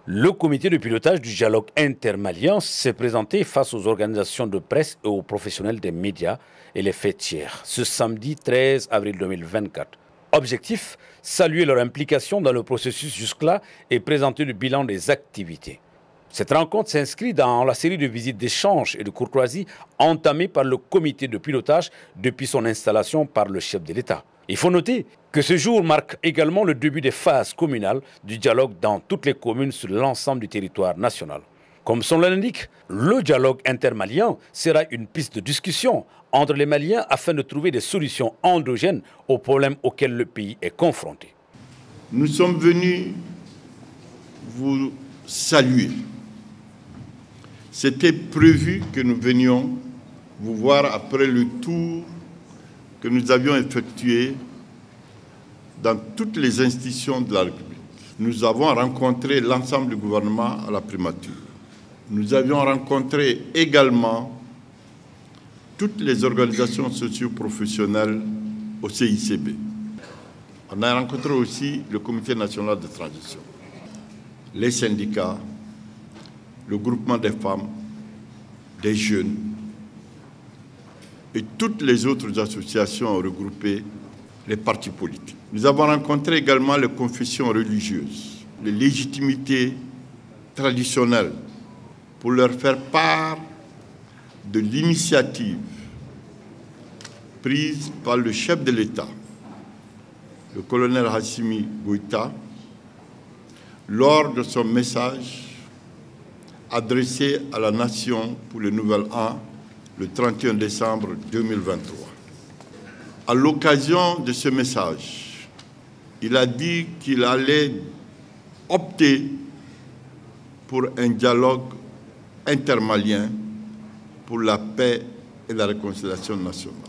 Le comité de pilotage du dialogue intermalien s'est présenté face aux organisations de presse et aux professionnels des médias et les faits tiers ce samedi 13 avril 2024. Objectif, saluer leur implication dans le processus jusque-là et présenter le bilan des activités. Cette rencontre s'inscrit dans la série de visites d'échange et de courtoisie entamée par le comité de pilotage depuis son installation par le chef de l'État. Il faut noter que ce jour marque également le début des phases communales du dialogue dans toutes les communes sur l'ensemble du territoire national. Comme son nom l'indique, le dialogue intermalien sera une piste de discussion entre les Maliens afin de trouver des solutions endogènes aux problèmes auxquels le pays est confronté. Nous sommes venus vous saluer. C'était prévu que nous venions vous voir après le tour que nous avions effectué dans toutes les institutions de la République. Nous avons rencontré l'ensemble du gouvernement à la primature. Nous avions rencontré également toutes les organisations socio-professionnelles au CICB. On a rencontré aussi le Comité national de transition, les syndicats, le groupement des femmes, des jeunes et toutes les autres associations regroupées, les partis politiques. Nous avons rencontré également les confessions religieuses, les légitimités traditionnelles, pour leur faire part de l'initiative prise par le chef de l'État, le colonel Assimi Goïta, lors de son message adressé à la nation pour le nouvel an, le 31 décembre 2023. À l'occasion de ce message, il a dit qu'il allait opter pour un dialogue intermalien pour la paix et la réconciliation nationale.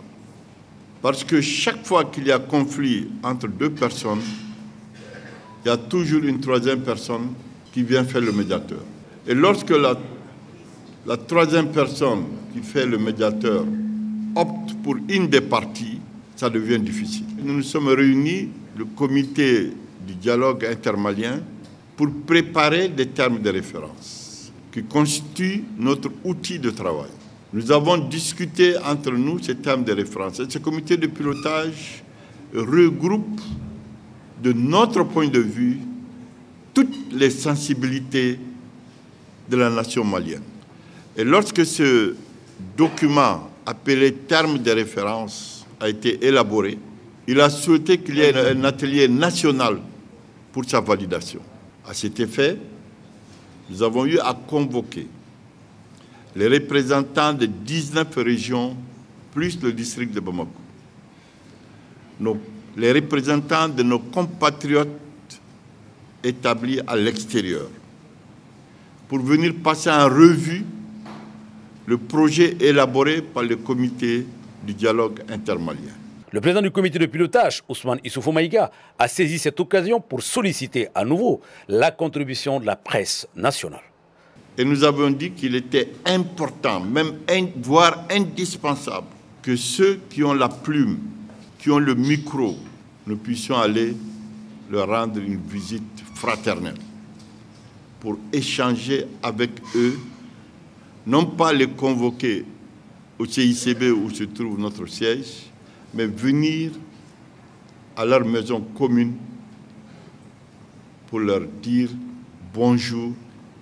Parce que chaque fois qu'il y a conflit entre deux personnes, il y a toujours une troisième personne qui vient faire le médiateur. Et lorsque la troisième personne qui fait le médiateur opte pour une des parties, ça devient difficile. Nous nous sommes réunis, le comité du dialogue intermalien, pour préparer des termes de référence qui constituent notre outil de travail. Nous avons discuté entre nous ces termes de référence. Et ce comité de pilotage regroupe, de notre point de vue, toutes les sensibilités de la nation malienne. Et lorsque ce document appelé termes de référence a été élaboré, il a souhaité qu'il y ait un atelier national pour sa validation. À cet effet, nous avons eu à convoquer les représentants de 19 régions, plus le district de Bamako, les représentants de nos compatriotes établis à l'extérieur, pour venir passer en revue le projet élaboré par le comité du dialogue intermalien. Le président du comité de pilotage, Ousmane Issoufou Maïga, a saisi cette occasion pour solliciter à nouveau la contribution de la presse nationale. Et nous avons dit qu'il était important, même voire indispensable, que ceux qui ont la plume, qui ont le micro, nous puissions aller leur rendre une visite fraternelle pour échanger avec eux, non pas les convoquer au CICB où se trouve notre siège, mais venir à leur maison commune pour leur dire bonjour.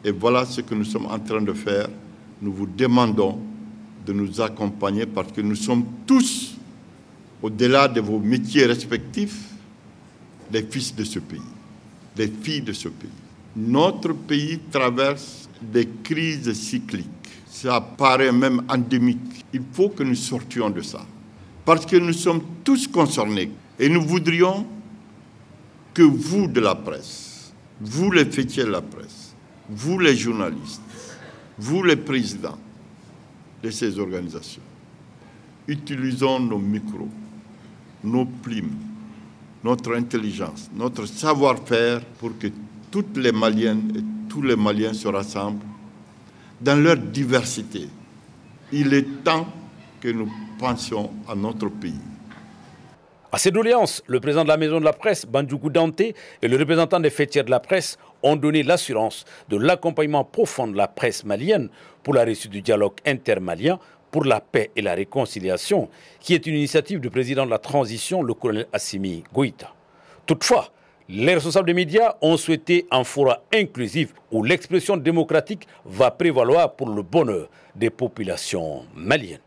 Et voilà ce que nous sommes en train de faire. Nous vous demandons de nous accompagner parce que nous sommes tous, au-delà de vos métiers respectifs, des fils de ce pays, des filles de ce pays. Notre pays traverse des crises cycliques. Ça paraît même endémique. Il faut que nous sortions de ça. Parce que nous sommes tous concernés. Et nous voudrions que vous de la presse, vous les fêtiers de la presse, vous les journalistes, vous les présidents de ces organisations, utilisons nos micros, nos plumes, notre intelligence, notre savoir-faire pour que toutes les Maliennes et tous les Maliens se rassemblent dans leur diversité. Il est temps que nous pensions à notre pays. À ces doléances, le président de la Maison de la Presse, Bandjougou Dante, et le représentant des fêtières de la presse ont donné l'assurance de l'accompagnement profond de la presse malienne pour la réussite du dialogue intermalien pour la paix et la réconciliation, qui est une initiative du président de la transition, le colonel Assimi Goïta. Toutefois, les responsables des médias ont souhaité un forum inclusif où l'expression démocratique va prévaloir pour le bonheur des populations maliennes.